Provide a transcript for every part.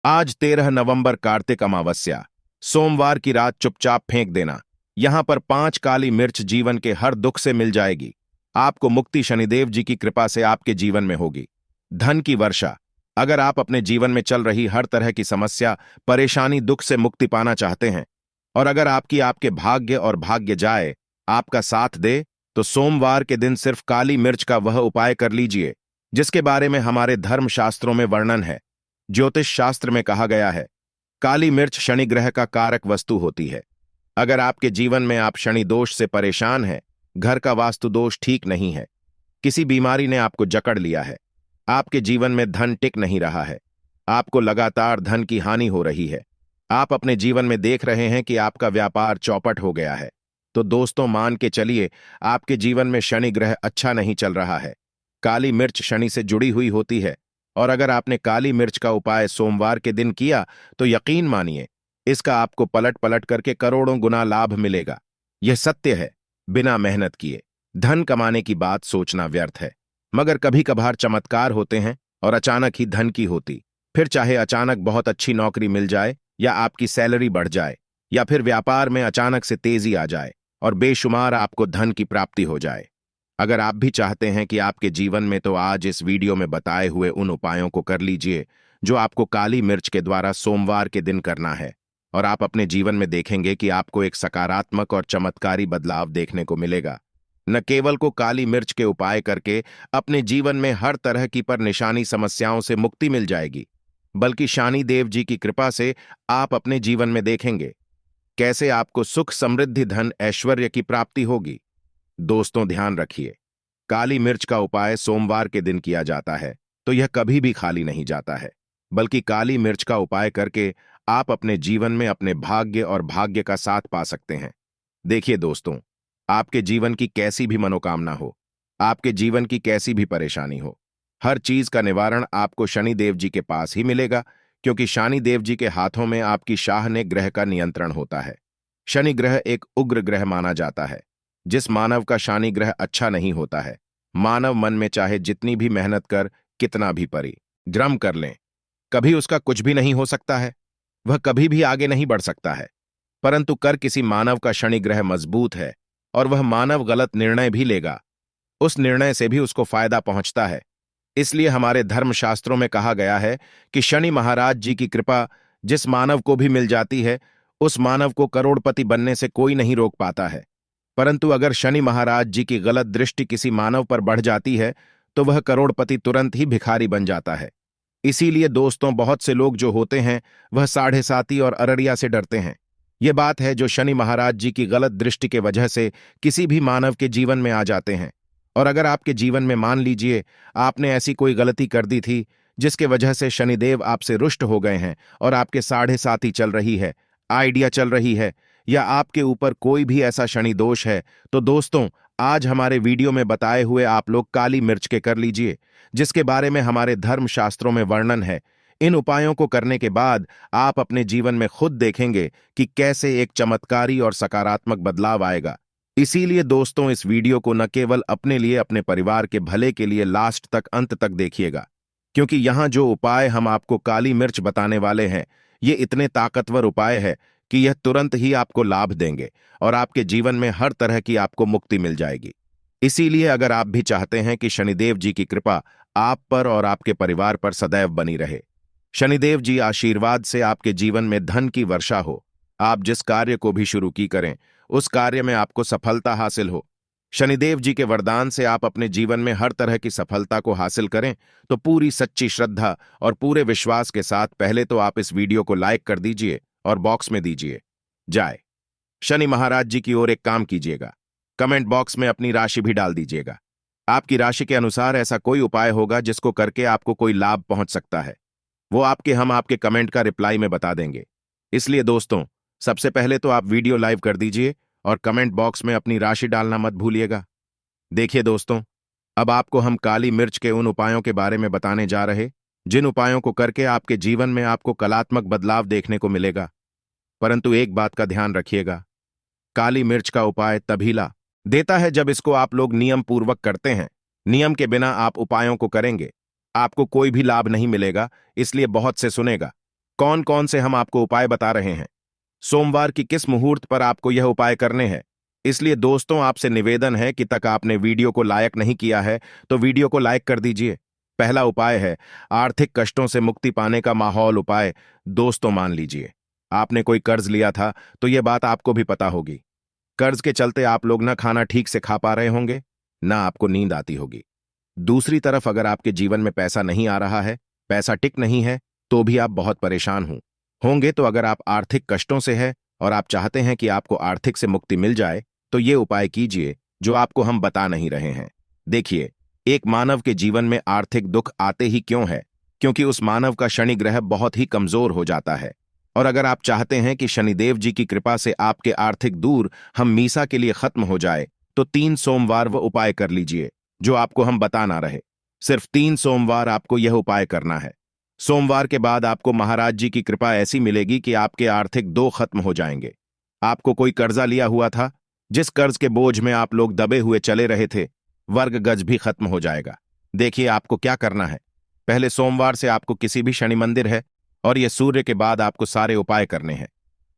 आज 13 नवंबर कार्तिक अमावस्या, सोमवार की रात चुपचाप फेंक देना। यहां पर 5 काली मिर्च जीवन के हर दुख से मिल जाएगी। आपको मुक्ति शनिदेव जी की कृपा से आपके जीवन में होगी। धन की वर्षा। अगर आप अपने जीवन में चल रही हर तरह की समस्या, परेशानी, दुख से मुक्ति पाना चाहते हैं और अगर आपके भाग्य और भाग्य जाए आपका साथ दे, तो सोमवार के दिन सिर्फ काली मिर्च का वह उपाय कर लीजिए जिसके बारे में हमारे धर्म शास्त्रों में वर्णन है। ज्योतिष शास्त्र में कहा गया है, काली मिर्च शनि ग्रह का कारक वस्तु होती है। अगर आपके जीवन में आप शनि दोष से परेशान हैं, घर का वास्तु दोष ठीक नहीं है, किसी बीमारी ने आपको जकड़ लिया है, आपके जीवन में धन टिक नहीं रहा है, आपको लगातार धन की हानि हो रही है, आप अपने जीवन में देख रहे हैं कि आपका व्यापार चौपट हो गया है, तो दोस्तों मान के चलिए आपके जीवन में शनि ग्रह अच्छा नहीं चल रहा है। काली मिर्च शनि से जुड़ी हुई होती है और अगर आपने काली मिर्च का उपाय सोमवार के दिन किया तो यकीन मानिए इसका आपको पलट पलट करके करोड़ों गुना लाभ मिलेगा। यह सत्य है। बिना मेहनत किए धन कमाने की बात सोचना व्यर्थ है, मगर कभी कभार चमत्कार होते हैं और अचानक ही धन की होती। फिर चाहे अचानक बहुत अच्छी नौकरी मिल जाए या आपकी सैलरी बढ़ जाए या फिर व्यापार में अचानक से तेजी आ जाए और बेशुमार आपको धन की प्राप्ति हो जाए। अगर आप भी चाहते हैं कि आपके जीवन में, तो आज इस वीडियो में बताए हुए उन उपायों को कर लीजिए जो आपको काली मिर्च के द्वारा सोमवार के दिन करना है और आप अपने जीवन में देखेंगे कि आपको एक सकारात्मक और चमत्कारी बदलाव देखने को मिलेगा। न केवल को काली मिर्च के उपाय करके अपने जीवन में हर तरह की पर निशानी समस्याओं से मुक्ति मिल जाएगी, बल्कि शनि देव जी की कृपा से आप अपने जीवन में देखेंगे कैसे आपको सुख, समृद्धि, धन, ऐश्वर्य की प्राप्ति होगी। दोस्तों ध्यान रखिए, काली मिर्च का उपाय सोमवार के दिन किया जाता है तो यह कभी भी खाली नहीं जाता है, बल्कि काली मिर्च का उपाय करके आप अपने जीवन में अपने भाग्य और भाग्य का साथ पा सकते हैं। देखिए दोस्तों, आपके जीवन की कैसी भी मनोकामना हो, आपके जीवन की कैसी भी परेशानी हो, हर चीज का निवारण आपको शनि देव जी के पास ही मिलेगा, क्योंकि शनि देव जी के हाथों में आपकी शाहने ग्रह का नियंत्रण होता है। शनि ग्रह एक उग्र ग्रह माना जाता है। जिस मानव का शनि ग्रह अच्छा नहीं होता है, मानव मन में चाहे जितनी भी मेहनत कर, कितना भी परिश्रम कर लें, कभी उसका कुछ भी नहीं हो सकता है, वह कभी भी आगे नहीं बढ़ सकता है। परंतु कर किसी मानव का शनि ग्रह मजबूत है और वह मानव गलत निर्णय भी लेगा, उस निर्णय से भी उसको फायदा पहुंचता है। इसलिए हमारे धर्मशास्त्रों में कहा गया है कि शनि महाराज जी की कृपा जिस मानव को भी मिल जाती है, उस मानव को करोड़पति बनने से कोई नहीं रोक पाता है। परंतु अगर शनि महाराज जी की गलत दृष्टि किसी मानव पर बढ़ जाती है तो वह करोड़पति तुरंत ही भिखारी बन जाता है। इसीलिए दोस्तों, बहुत से लोग जो होते हैं वह साढ़े साती और अररिया से डरते हैं। यह बात है जो शनि महाराज जी की गलत दृष्टि के वजह से किसी भी मानव के जीवन में आ जाते हैं। और अगर आपके जीवन में मान लीजिए आपने ऐसी कोई गलती कर दी थी जिसके वजह से शनिदेव आपसे रुष्ट हो गए हैं और आपके साढ़े साती चल रही है, आइडिया चल रही है, या आपके ऊपर कोई भी ऐसा शनि दोष है, तो दोस्तों आज हमारे वीडियो में बताए हुए आप लोग काली मिर्च के कर लीजिए, जिसके बारे में हमारे धर्म शास्त्रों में वर्णन है। इन उपायों को करने के बाद आप अपने जीवन में खुद देखेंगे कि कैसे एक चमत्कारी और सकारात्मक बदलाव आएगा। इसीलिए दोस्तों, इस वीडियो को न केवल अपने लिए, अपने परिवार के भले के लिए लास्ट तक, अंत तक देखिएगा, क्योंकि यहां जो उपाय हम आपको काली मिर्च बताने वाले हैं, ये इतने ताकतवर उपाय है कि यह तुरंत ही आपको लाभ देंगे और आपके जीवन में हर तरह की आपको मुक्ति मिल जाएगी। इसीलिए अगर आप भी चाहते हैं कि शनिदेव जी की कृपा आप पर और आपके परिवार पर सदैव बनी रहे, शनिदेव जी आशीर्वाद से आपके जीवन में धन की वर्षा हो, आप जिस कार्य को भी शुरू की करें उस कार्य में आपको सफलता हासिल हो, शनिदेव जी के वरदान से आप अपने जीवन में हर तरह की सफलता को हासिल करें, तो पूरी सच्ची श्रद्धा और पूरे विश्वास के साथ पहले तो आप इस वीडियो को लाइक कर दीजिए और बॉक्स में दीजिए जय शनि महाराज जी की ओर एक काम कीजिएगा, कमेंट बॉक्स में अपनी राशि भी डाल दीजिएगा। आपकी राशि के अनुसार ऐसा कोई उपाय होगा जिसको करके आपको कोई लाभ पहुंच सकता है, वो हम आपके कमेंट का रिप्लाई में बता देंगे। इसलिए दोस्तों, सबसे पहले तो आप वीडियो लाइव कर दीजिए और कमेंट बॉक्स में अपनी राशि डालना मत भूलिएगा। देखिए दोस्तों, अब आपको हम काली मिर्च के उन उपायों के बारे में बताने जा रहे जिन उपायों को करके आपके जीवन में आपको कलात्मक बदलाव देखने को मिलेगा। परंतु एक बात का ध्यान रखिएगा, काली मिर्च का उपाय तभी ला देता है जब इसको आप लोग नियम पूर्वक करते हैं। नियम के बिना आप उपायों को करेंगे, आपको कोई भी लाभ नहीं मिलेगा, इसलिए बहुत से सुनेगा, कौन कौन से हम आपको उपाय बता रहे हैं, सोमवार की किस मुहूर्त पर आपको यह उपाय करने हैं। इसलिए दोस्तों, आपसे निवेदन है कि तक आपने वीडियो को लाइक नहीं किया है तो वीडियो को लाइक कर दीजिए। पहला उपाय है आर्थिक कष्टों से मुक्ति पाने का माहौल उपाय। दोस्तों, मान लीजिए आपने कोई कर्ज लिया था, तो यह बात आपको भी पता होगी। कर्ज के चलते आप लोग ना खाना ठीक से खा पा रहे होंगे, ना आपको नींद आती होगी। दूसरी तरफ अगर आपके जीवन में पैसा नहीं आ रहा है, पैसा टिक नहीं है, तो भी आप बहुत परेशान होंगे। तो अगर आप आर्थिक कष्टों से है और आप चाहते हैं कि आपको आर्थिक से मुक्ति मिल जाए, तो ये उपाय कीजिए जो आपको हम बता नहीं रहे हैं। देखिए, एक मानव के जीवन में आर्थिक दुख आते ही क्यों है? क्योंकि उस मानव का शनि ग्रह बहुत ही कमजोर हो जाता है। और अगर आप चाहते हैं कि शनिदेव जी की कृपा से आपके आर्थिक दूर हम मीसा के लिए खत्म हो जाए, तो 3 सोमवार वो उपाय कर लीजिए जो आपको हम बता ना रहे। सिर्फ 3 सोमवार आपको यह उपाय करना है। सोमवार के बाद आपको महाराज जी की कृपा ऐसी मिलेगी कि आपके आर्थिक दो खत्म हो जाएंगे। आपको कोई कर्जा लिया हुआ था, जिस कर्ज के बोझ में आप लोग दबे हुए चले रहे थे, वर्ग गज भी खत्म हो जाएगा। देखिए, आपको क्या करना है। पहले सोमवार से आपको किसी भी शनि मंदिर है, और यह सूर्य के बाद आपको सारे उपाय करने हैं।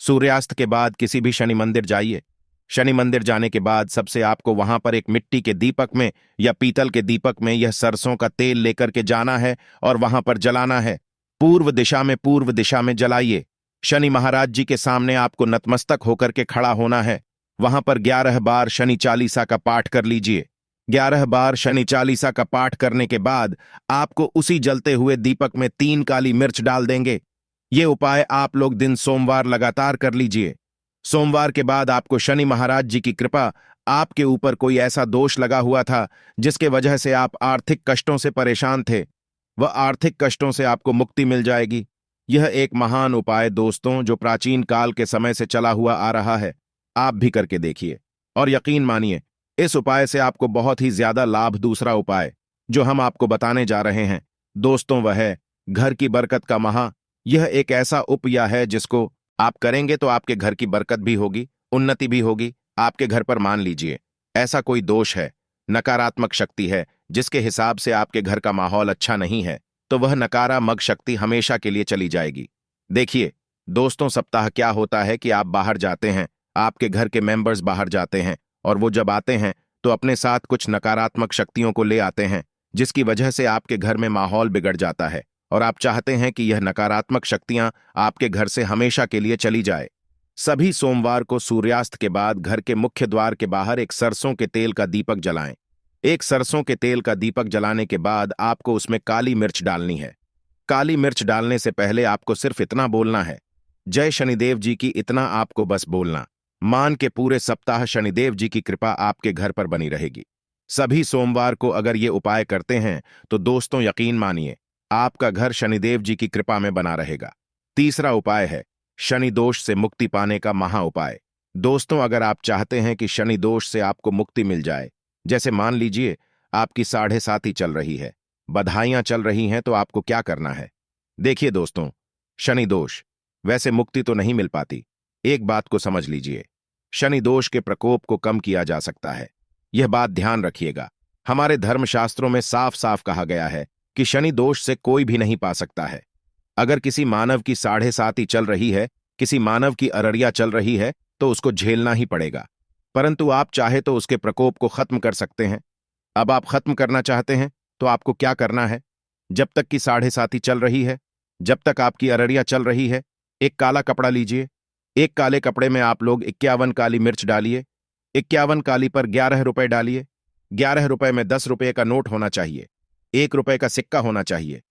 सूर्यास्त के बाद किसी भी शनि मंदिर जाइए। शनि मंदिर जाने के बाद सबसे आपको वहां पर एक मिट्टी के दीपक में या पीतल के दीपक में यह सरसों का तेल लेकर के जाना है और वहां पर जलाना है। पूर्व दिशा में जलाइए। शनि महाराज जी के सामने आपको नतमस्तक होकर के खड़ा होना है। वहां पर 11 बार शनि चालीसा का पाठ कर लीजिए। 11 बार शनि चालीसा का पाठ करने के बाद आपको उसी जलते हुए दीपक में 3 काली मिर्च डाल देंगे। ये उपाय आप लोग दिन सोमवार लगातार कर लीजिए। सोमवार के बाद आपको शनि महाराज जी की कृपा, आपके ऊपर कोई ऐसा दोष लगा हुआ था जिसके वजह से आप आर्थिक कष्टों से परेशान थे, वह आर्थिक कष्टों से आपको मुक्ति मिल जाएगी। यह एक महान उपाय दोस्तों, जो प्राचीन काल के समय से चला हुआ आ रहा है। आप भी करके देखिए और यकीन मानिए, इस उपाय से आपको बहुत ही ज्यादा लाभ। दूसरा उपाय जो हम आपको बताने जा रहे हैं दोस्तों, वह है घर की बरकत का महा। यह एक ऐसा उपाय है जिसको आप करेंगे तो आपके घर की बरकत भी होगी, उन्नति भी होगी। आपके घर पर मान लीजिए ऐसा कोई दोष है, नकारात्मक शक्ति है, जिसके हिसाब से आपके घर का माहौल अच्छा नहीं है, तो वह नकारात्मक शक्ति हमेशा के लिए चली जाएगी। देखिए दोस्तों, सप्ताह क्या होता है कि आप बाहर जाते हैं, आपके घर के मेंबर्स बाहर जाते हैं, और वो जब आते हैं तो अपने साथ कुछ नकारात्मक शक्तियों को ले आते हैं, जिसकी वजह से आपके घर में माहौल बिगड़ जाता है। और आप चाहते हैं कि यह नकारात्मक शक्तियां आपके घर से हमेशा के लिए चली जाए। सभी सोमवार को सूर्यास्त के बाद घर के मुख्य द्वार के बाहर एक सरसों के तेल का दीपक जलाएं। एक सरसों के तेल का दीपक जलाने के बाद आपको उसमें काली मिर्च डालनी है। काली मिर्च डालने से पहले आपको सिर्फ इतना बोलना है, जय शनिदेव जी की। इतना आपको बस बोलना। मान के पूरे सप्ताह शनिदेव जी की कृपा आपके घर पर बनी रहेगी। सभी सोमवार को अगर ये उपाय करते हैं तो दोस्तों, यकीन मानिए आपका घर शनिदेव जी की कृपा में बना रहेगा। तीसरा उपाय है शनि दोष से मुक्ति पाने का महा उपाय। दोस्तों, अगर आप चाहते हैं कि शनि दोष से आपको मुक्ति मिल जाए, जैसे मान लीजिए आपकी 7.5 चल रही है, बधाइयां चल रही हैं, तो आपको क्या करना है। देखिए दोस्तों, शनि दोष वैसे मुक्ति तो नहीं मिल पाती। एक बात को समझ लीजिए, शनि दोष के प्रकोप को कम किया जा सकता है। यह बात ध्यान रखिएगा। हमारे धर्मशास्त्रों में साफ साफ कहा गया है कि शनि दोष से कोई भी नहीं पा सकता है। अगर किसी मानव की 7.5 चल रही है, किसी मानव की अररिया चल रही है, तो उसको झेलना ही पड़ेगा। परंतु आप चाहे तो उसके प्रकोप को खत्म कर सकते हैं। अब आप खत्म करना चाहते हैं तो आपको क्या करना है। जब तक की 7.5 चल रही है, जब तक आपकी अररिया चल रही है, एक काला कपड़ा लीजिए। एक काले कपड़े में आप लोग 51 काली मिर्च डालिए। 51 काली पर 11 रुपए डालिए। 11 रुपए में 10 रुपए का नोट होना चाहिए, 1 रुपए का सिक्का होना चाहिए।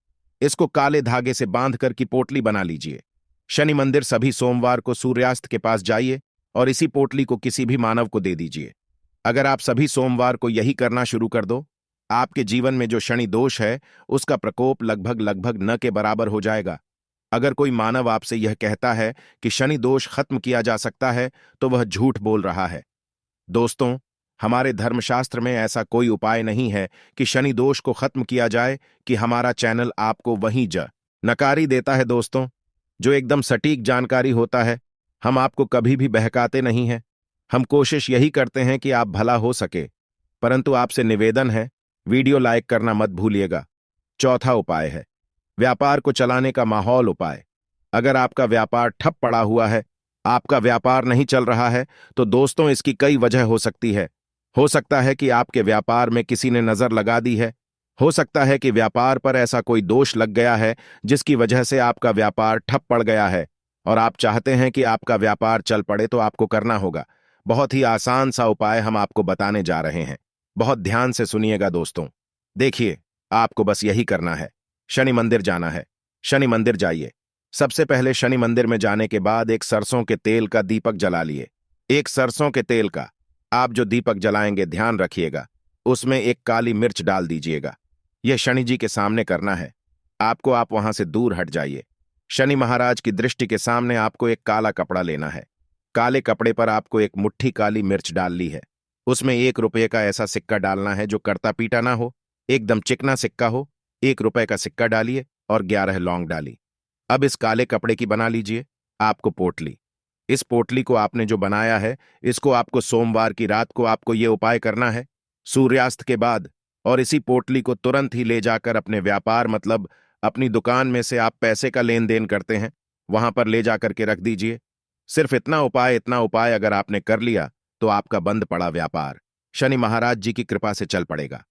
इसको काले धागे से बांधकर की पोटली बना लीजिए। शनि मंदिर सभी सोमवार को सूर्यास्त के पास जाइए और इसी पोटली को किसी भी मानव को दे दीजिए। अगर आप सभी सोमवार को यही करना शुरू कर दो, आपके जीवन में जो शनि दोष है उसका प्रकोप लगभग न के बराबर हो जाएगा। अगर कोई मानव आपसे यह कहता है कि शनि दोष खत्म किया जा सकता है, तो वह झूठ बोल रहा है। दोस्तों, हमारे धर्मशास्त्र में ऐसा कोई उपाय नहीं है कि शनि दोष को खत्म किया जाए कि हमारा चैनल आपको वहीं नकारी देता है। दोस्तों, जो एकदम सटीक जानकारी होता है, हम आपको कभी भी बहकाते नहीं हैं। हम कोशिश यही करते हैं कि आप भला हो सके। परंतु आपसे निवेदन है, वीडियो लाइक करना मत भूलिएगा। चौथा उपाय है व्यापार को चलाने का माहौल उपाय। अगर आपका व्यापार ठप पड़ा हुआ है, आपका व्यापार नहीं चल रहा है, तो दोस्तों इसकी कई वजह हो सकती है। हो सकता है कि आपके व्यापार में किसी ने नजर लगा दी है। हो सकता है कि व्यापार पर ऐसा कोई दोष लग गया है जिसकी वजह से आपका व्यापार ठप पड़ गया है और आप चाहते हैं कि आपका व्यापार चल पड़े, तो आपको करना होगा। बहुत ही आसान सा उपाय हम आपको बताने जा रहे हैं। बहुत ध्यान से सुनिएगा दोस्तों। देखिए, आपको बस यही करना है। शनि मंदिर जाना है। शनि मंदिर जाइए। सबसे पहले शनि मंदिर में जाने के बाद एक सरसों के तेल का दीपक जला लिए। एक सरसों के तेल का आप जो दीपक जलाएंगे, ध्यान रखिएगा, उसमें एक काली मिर्च डाल दीजिएगा। यह शनि जी के सामने करना है। आप वहां से दूर हट जाइए। शनि महाराज की दृष्टि के सामने आपको एक काला कपड़ा लेना है। काले कपड़े पर आपको एक मुट्ठी काली मिर्च डाल ली है। उसमें 1 रुपये का ऐसा सिक्का डालना है जो करता पीटा ना हो, एकदम चिकना सिक्का हो। 1 रुपये का सिक्का डालिए और 11 लौंग डाली। अब इस काले कपड़े की बना लीजिए आपको पोटली। इस पोटली को आपने जो बनाया है, इसको आपको सोमवार की रात को आपको ये उपाय करना है, सूर्यास्त के बाद। और इसी पोटली को तुरंत ही ले जाकर अपने व्यापार, मतलब अपनी दुकान में से आप पैसे का लेन देन करते हैं, वहां पर ले जाकर के रख दीजिए। सिर्फ इतना उपाय अगर आपने कर लिया तो आपका बंद पड़ा व्यापार शनि महाराज जी की कृपा से चल पड़ेगा।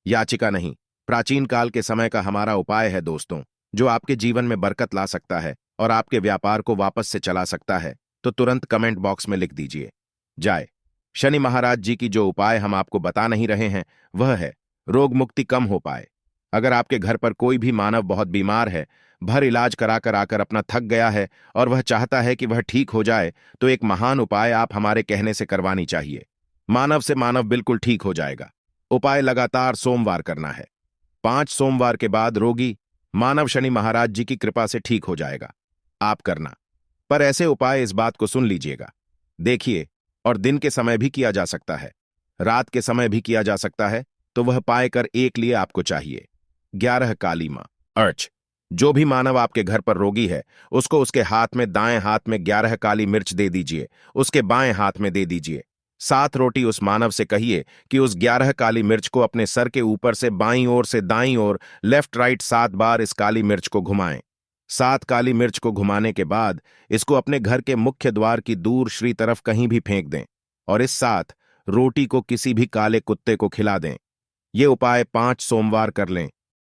याचिका नहीं, प्राचीन काल के समय का हमारा उपाय है दोस्तों, जो आपके जीवन में बरकत ला सकता है और आपके व्यापार को वापस से चला सकता है। तो तुरंत कमेंट बॉक्स में लिख दीजिए जाए। शनि महाराज जी की जो उपाय हम आपको बता नहीं रहे हैं, वह है रोग मुक्ति कम हो पाए। अगर आपके घर पर कोई भी मानव बहुत बीमार है, भर इलाज कराकर आकर अपना थक गया है और वह चाहता है कि वह ठीक हो जाए, तो एक महान उपाय आप हमारे कहने से करवानी चाहिए। मानव से मानव बिल्कुल ठीक हो जाएगा। उपाय लगातार सोमवार करना है। 5 सोमवार के बाद रोगी मानव शनि महाराज जी की कृपा से ठीक हो जाएगा। आप करना। पर ऐसे उपाय, इस बात को सुन लीजिएगा, देखिए, और दिन के समय भी किया जा सकता है, रात के समय भी किया जा सकता है, तो वह पाएकर एक लिए आपको चाहिए 11 काली मां अर्च। जो भी मानव आपके घर पर रोगी है, उसको उसके हाथ में, दाएं हाथ में 11 काली मिर्च दे दीजिए, उसके बाएं हाथ में दे दीजिए। 7 रोटी उस मानव से कहिए कि उस 11 काली मिर्च को अपने सर के ऊपर से बाईं ओर से दाईं ओर, लेफ्ट राइट 7 बार इस काली मिर्च को घुमाएं। 7 काली मिर्च को घुमाने के बाद इसको अपने घर के मुख्य द्वार की दूर श्री तरफ कहीं भी फेंक दें और इस साथ रोटी को किसी भी काले कुत्ते को खिला दें। ये उपाय 5 सोमवार कर लें।